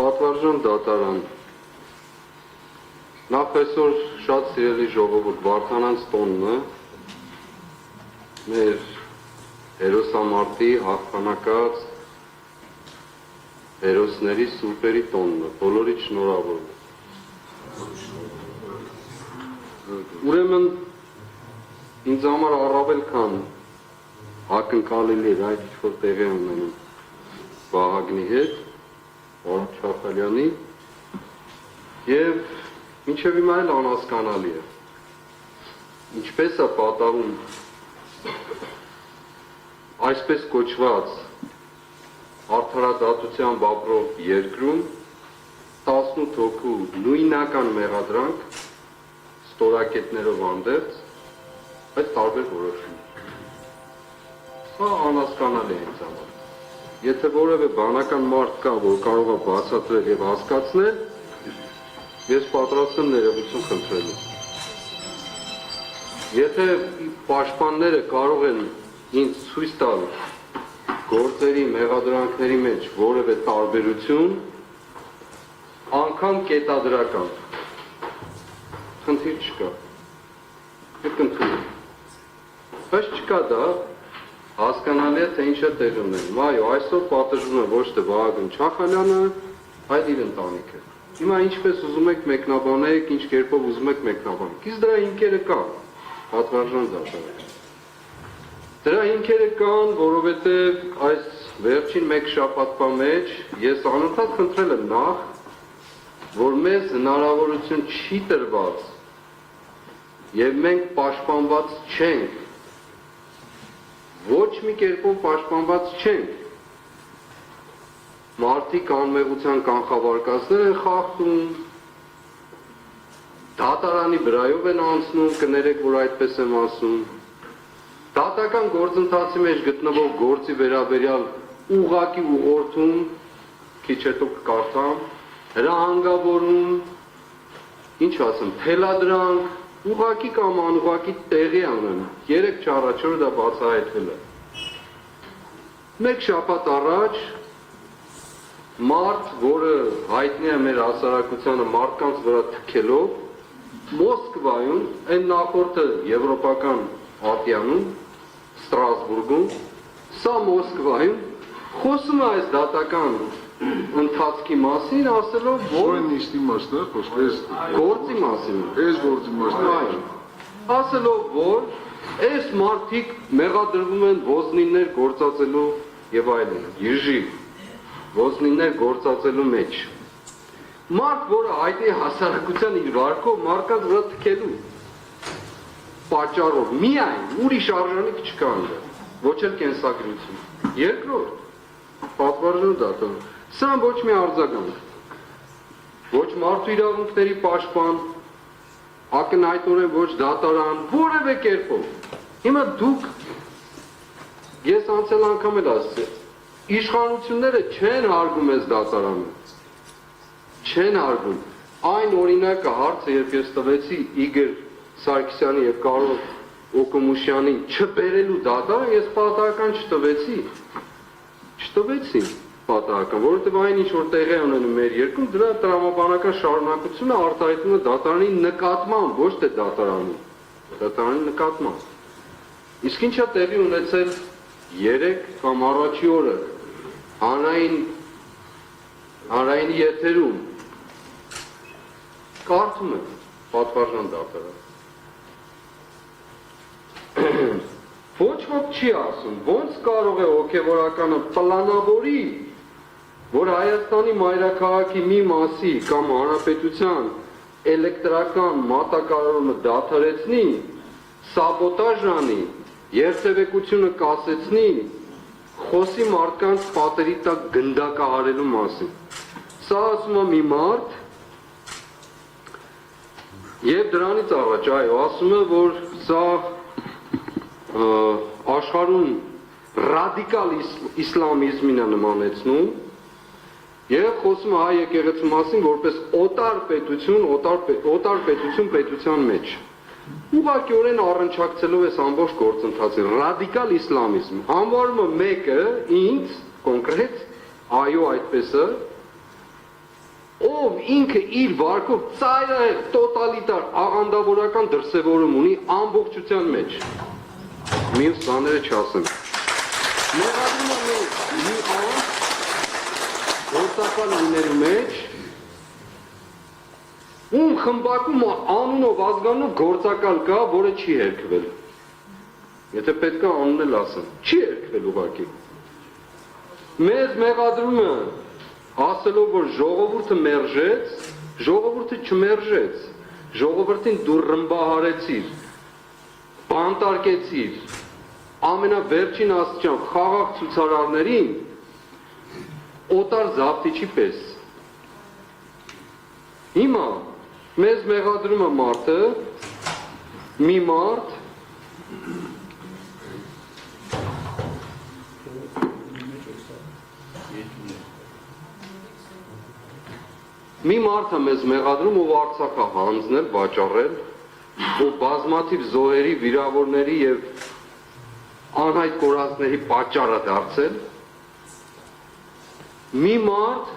Պատվարժան դատարան, նախ այսօր շատ սիրելի ժողովուրդ Վարդանանց տոնն է, մեր հերոսամարտի հաղթանակած հերոսների սուրբերի տոնն է, բոլորիդ շնորհավորում։ Ուրեմն ինձ համար առավել քան ակնկալելի էր այդ ինչ-որ տեղի ունենում Վահագնի հետ, Արամ Չախալյանի և մինչև հիմա էլ անհասկանալի է։ Ինչպես է պատահում այսպես կոչված արդարադատությամբ ապրող երկրում 18 հոգու նույնական մեղադրանք ստորակետներով հանդերձ այդ տարբեր որոշում։ Սա անհասկանալի է ինձ համար։ Եթե որևէ բանական մարդ կա, որ կարող է բացատրել եւ հասկացնել, ես պատրաստ եմ ներողություն խնդրելու։ Եթե պաշտպանները կարող են ինձ ցույց տալ գործերի, մեղադրանքների մեջ որևէ տարբերություն, անգամ կետադրական, խնդիր չկա։ Կընդունեմ։ Բայց չկա դա, հասկանալի է, թե ինչ է տեղի ունենում։ Այո, այսօր պատժվում է ոչ թե Վահագն Չախալյանը, այլ իր ընտանիքը։ Հիմա ինչպես ուզում եք մեկնաբանեք, ինչ կերպով ուզում եք մեկնաբանեք։ Իսկ դրա հիմքերը կան, պատվարժան դատարան։ Դրա հիմքերը կան, որովհետև այս վերջին մեկ շաբաթվա մեջ ես անընդհատ խնդրել եմ նախ, որ մեզ հնարավորություն չի տրված եւ մենք պաշտպանված չենք, ոչ մի կերպով պաշտպանված չենք։ Մարդիկ անմեղության կանխավարկածներ են խախտում, դատարանի վրայով են անցնում, կներեք, որ այդպես եմ ասում, դատական գործընթացի մեջ գտնվող գործի վերաբերյալ ուղղակի ուղղորդում, քիչ հետո կկարդամ, հրահանգավորում, ինչ ասեմ, թելադրանք, ուղղակի կամ անուղղակի տեղի անեն, 3-4 օր դա բացահայտվել է։ Մեկ շաբաթ առաջ մարդ, որը հայտնի է մեր հասարակությանը մարդկանց վրա թքելով, Մոսկվայում, այն նախորդը եվրոպական ատյանում, Ստրասբուրգում, սա Մոսկվայում, խոսում է այս դատական ընթացքի մասին, ասելով, որ նիստի մասն է, գործի մասին, ասելով, որ այս մարդիկ մեղադրվում են ոզնիներ գործածելու եւ այլն, Իժի ոզնիներ գործածելու մեջ։ Մարդ, որը հայտնի հասարակության իր վարկով մարդկանց վրա թքելու պատճառով, միայն ուրիշ արժանիք չկա այնտեղ, ոչ էլ կենսագրություն։ Երկրորդ, պատվարժան դատարան, սա ոչ մի արձագանք, ոչ մարդու իրավունքների պաշտպան, ակնհայտորեն ոչ դատարան, որևէ կերպով։ Հիմա դուք, ես անցյալ անգամ էլ ասացի, իշխանությունները չեն հարգում այս դատարանը, չեն հարգում։ Այն օրինակը հարցը, երբ ես տվեցի Իգոր Սարգսյանի եւ Կարո Օկոմուշյանին չբերելու դատարան, ես պատահական չտվեցի պատահական, որովհետև այն ինչ որ տեղի ունենում մեր երկրում, դրա տրամաբանական շարունակությունը արտահայտվում է դատարանի նկատմամբ, ոչ թե դատարանի նկատմամբ։ Իսկ ինչ է տեղի ունեցել 3 կամ առաջի օրը հանրային եթերում, կարդում եք պատվարժան դատարան։ Ոչ ոք չի ասում, ոնց կարող է հոգևորականը պլանավորի, որ Հայաստանի մայրաքաղաքի մի մասի կամ հանրապետության էլեկտրական մատակարարումը դադարեցնի, սաբոտաժ անի, երթևեկությունը կասեցնի, խոսի մարդկանց պատերի տակ գնդակահարելու մասին։ Սա ասում է մի մարդ, եւ դրանից առաջ, այո, ասում է, որ սա աշխարհում ռադիկալ իսլամիզմին է նմանեցնում եւ խոսում է հայ եկեղեցու մասին որպես օտար պետություն պետության մեջ։ Ուղղակիորեն առնչակցելով այս ամբողջ գործընթացին ռադիկալ իսլամիզմ համարում է մեկը ինձ կոնկրետ այո այդպես է ով ինքը իր վարկով ծայրահեղ տոտալիտար աղանդավորական դրսևորում ունի ամբողջության մեջ։ Մյուս բաները չասեմ։ Մեղադրում է մի անձ գործակալ լինելու մեջ, ում խմբակում անունով ազգանով գործակալ կա, որը չի հերքվել։ Եթե պետք է անուն էլ ասեմ, չի հերքվել ուղղակի։ Մեզ մեղադրում է ասելով, որ ժողովուրդը մերժեց, ժողովուրդը չմերժեց, ժողովրդին դու ռմբահարեցիր, բանտարկեցիր, ամենավերջին աստիճան խաղաղ ցուցարարներին օտար զավթիչի պես։ Հիմա մեզ մեղադրում է մարդը, մի մարդ, մի մարդը մեզ մեղադրում, ով Արցախը հանձնել, վաճառել, ով բազմաթիվ զոհերի, վիրավորների եւ անհայտ կորածների պատճառը դարձել, մի մարդ,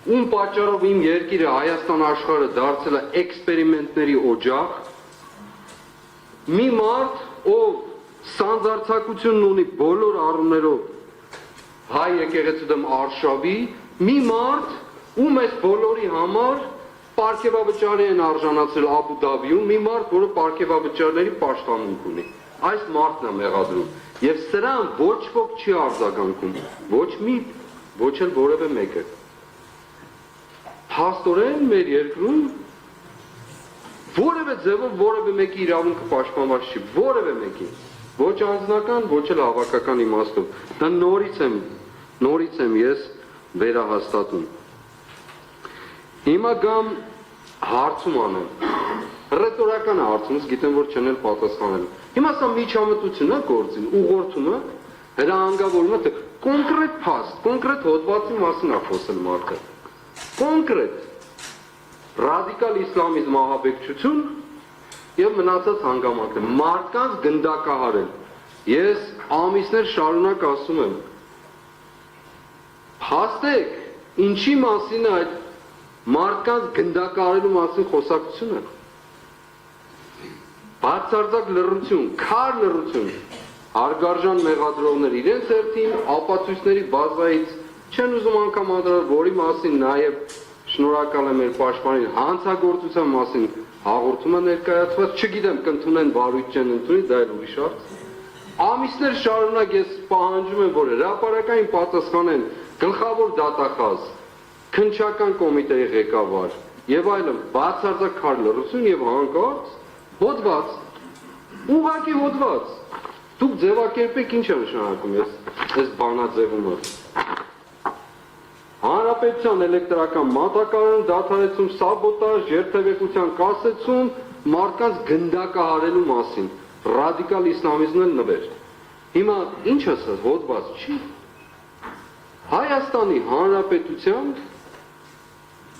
ում պատճառով իմ երկիրը Հայաստան աշխարհը դարձել է էքսպերիմենտների օջախ, մի մարդ, ով սանձարձակությունն ունի բոլոր առումներով հայ եկեղեցու դեմ արշավի, մի մարդ, ում այս բոլորի համար պարգևավճարի են արժանացել Աբու Դաբիում, մի մարդ, որը պարգևավճարների պաշտամունք ունի։ Այս մարդն է մեղադրում։ Եվ սրան ոչ ոք չի արձագանքում, ոչ մի, ոչ էլ որևէ մեկը։ Փաստորեն մեր երկրում որևէ ձևով որևէ մեկի իրավունքը պաշտպանված չի, որևէ մեկի, ոչ անձնական, ոչ էլ հավաքական իմաստով։ Դա նորից եմ ես վերահաստատում։ Հիմա գամ հարցում անեմ, ռետորական հարցումս, գիտեմ, որ չեն էլ պատասխանել։ Հիմա սա միջամտություն է գործին, ուղղորդումը, հրահանգավորումը, թե կոնկրետ փաստ, կոնկրետ հոդվածի մասին է խոսել մարդը։ Կոնկրետ ռադիկալ իսլամիզմ ահաբեկչություն եւ մնացած հանգամանքներ, մարդկանց գնդակահարել։ Ես ամիսներ շարունակ ասում եմ, փաստեք, ինչի մասին է այդ մարդկանց գնդակահարելու մասին խոսակցությունը։ Բացարձակ լռություն, քար լռություն, հարգարժան մեղադրողներ իրենց հերթին ապացույցների բազայից չեն ուզում անգամ անդրադառնալ, որի մասին նաև շնորհակալ եմ մեր պաշտպանին հանցագործության մասին հաղորդումը ներկայացված, չգիտեմ կընդունեն վարույթ չեն ընդունի, դա էլ ուրիշ հարց։ Ամիսներ շարունակ ես պահանջում եմ, որ հրապարակային պատասխանեն գլխավոր դատախազ, քննչական կոմիտեի ղեկավար եւ այլն, բացարձակ քար լռություն եւ հանկարծ հոդված, ուղղակի հոդված։ Դուք ձևակերպեք ինչ է նշանակում այս բանաձևումը։ Հանրապետության էլեկտրական մատակարարում դադարեցում, սաբոտաժ, երթևեկության կասեցում, մարդկանց գնդակահարելու մասին, ռադիկալ իսլամիզմն էլ նվեր։ Հիմա ինչ ասած, հոդված չի։ Հայաստանի Հանրապետության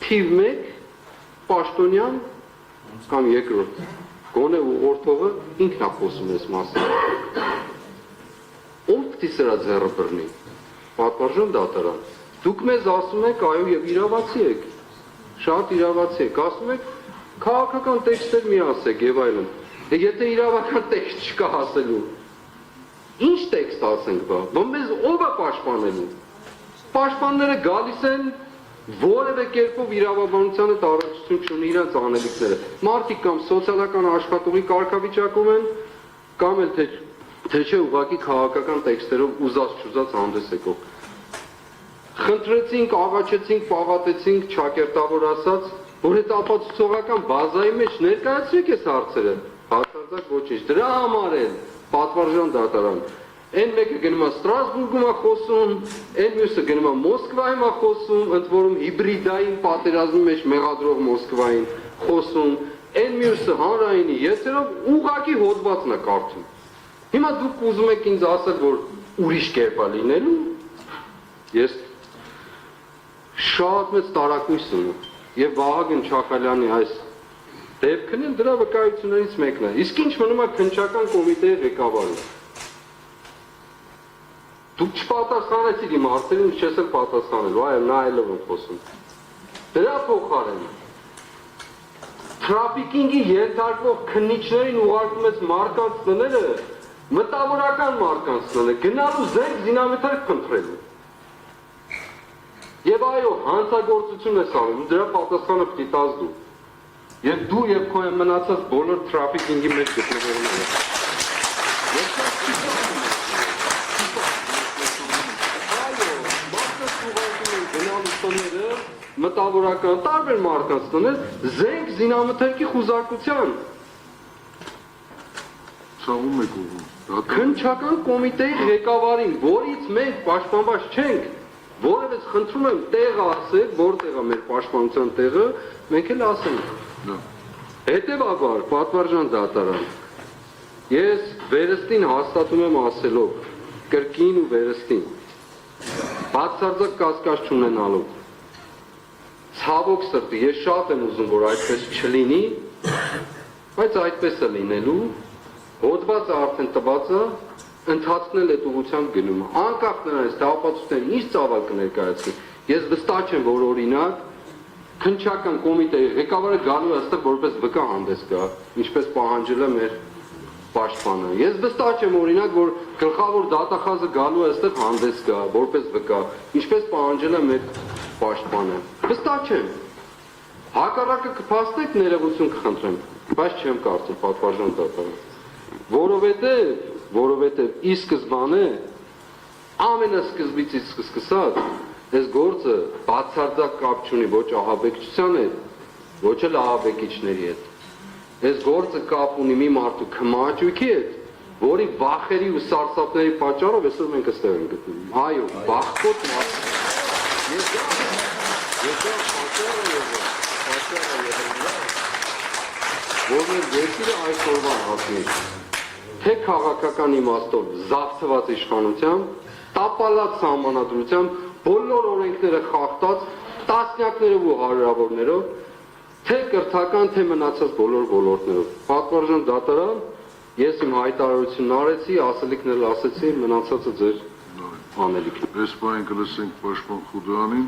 թիվ 1 պաշտոնյան կամ երկրորդ գոնե ուղղորդողը ինքն է խոսում այս մասին։ Ով պիտի սրա ձեռը բռնի։ Պատվարժան դատարան։ Դուք մեզ ասում եք, այո, եւ իրավացի եք։ Շատ իրավացի եք, ասում եք, քաղաքական տեքստեր մի ասեք եւ այլն։ Եթե իրավական տեքստ չկա ասելու, ինչ տեքստ ասենք բա մեզ ով է պաշտպանելու։ Պաշտպանները գալիս են որևէ կերպով իրավաբանությանը տարածություն չունի իրենց անելիքները։ Մարդիկ կամ սոցիալական աշխատողի կարգավիճակում են, կամ էլ թե չէ ուղղակի քաղաքական տեքստերով ուզած-չուզած հանդես եկող։ Խնդրեցինք, աղաչեցինք, պաղատեցինք, ճակերտավոր ասած, որ այդ ապացուցողական բազայի մեջ ներկայացրեք այս հարցերը։ Բացարձակ ոչինչ։ Դրա համար էլ պատվարժան դատարան։ Այն մեկը գնում է Ստրասբուրգում է խոսում, այն մյուսը գնում է Մոսկվայում է խոսում, ընդ որում հիբրիդային պատերազմի մեջ մեղադրող Մոսկվային խոսում, այն մյուսը հանրայինի եթերով ուղղակի հոդվածն է կարդում։ Հիմա դուք ուզում եք ինձ ասել, որ ուրիշ կերպ է լինելու։ Ես շատ մեծ տարակույս ունեմ եւ Վահագն Չախալյանի այս դեպքն էլ դրա վկայություններից մեկն է։ Իսկ ինչ մնում է քննչական կոմիտեի ղեկավարը։ Դուք չպատասխանեցիք իմ հարցերին, չես էլ պատասխանել, այո, նա այլով եմ խոսում։ Դրա փոխարեն Թրաֆիկինգի ենթարկվող քննիչներին ուղարկում ես մարկանց տները, մտավորական մարկանց տները, գնալու զենք զինամթերք փնտրելու։ Եվ այո, հանցագործություն ես անում, դրա պատասխանը պիտի տաս դու։ Եվ դու եւ քո մնացած բոլոր թրաֆիկինգի մեջ գտնվողները։ Մտավորական տարբեր մարդկանց տներ զենք զինամթերքի խուզարկության ցավում եք ուղղում քննչական կոմիտեի ղեկավարին, որից մենք պաշտպանված չենք, որևէ խնդրում եմ տեղը ասեք, որտեղ է մեր պաշտպանության տեղը, մենք էլ ասենք։ Հետևաբար, պատվարժան դատարան, ես վերստին հաստատում եմ ասելով, կրկին ու վերստին, բացարձակ կասկած չունենալով, ցավոք սրտի, ես շատ եմ ուզում, որ այդպես չլինի, բայց այդպես է լինելու, հոդվածը արդեն տված է, ընթացքն էլ այդ ուղղությամբ գնում է, անկախ նրանից, թե ապացույցները ինչ ծավալ կներկայացնի, ես վստահ եմ, որ օրինակ, քննչական կոմիտեի ղեկավարը գալու է այստեղ որպես վկա հանդես գա, ինչպես պահանջել է մեր պաշտպանը։ Ես վստահ եմ օրինակ, որ գլխավոր դատախազը գալու է այստեղ հանդես գա, որպես վկա, ինչպես պահանջել է մեր պաշտպանը։ Վստահ չեմ։ Հակառակը կփաստեք ներողություն կխնդրեմ, բայց չեմ կարծում պատվարժան դատարան։ Որովհետև ի սկզբանե ամենասկզբից սկսած այս գործը բացարձակ կապ չունի ոչ ահաբեկչության հետ, ոչ էլ ահաբեկիչների հետ։ Այս գործը կապ ունի մի մարդու քմաճույքի հետ, որի վախերի ու սարսափների պատճառով այսօր մենք այստեղ ենք գտնվում։ Այո, վախկոտ մարդ։ Որ մեր երկիրը այսօրվա հասնի, թե քաղաքական իմաստով զավթված իշխանությամբ, տապալած սահմանադրությամբ, բոլոր օրենքները խախտած, տասնյակներով ու հարյուրավորներով, թե կրթական, թե մնացած բոլոր ոլորտներով։ Պատվարժան դատարան, ես իմ հայտարարությունն արեցի, ասելիքն էլ ասեցի, մնացածը ձեր անելիքն։ Այս բանը կլսենք պաշտպան Խուդրանին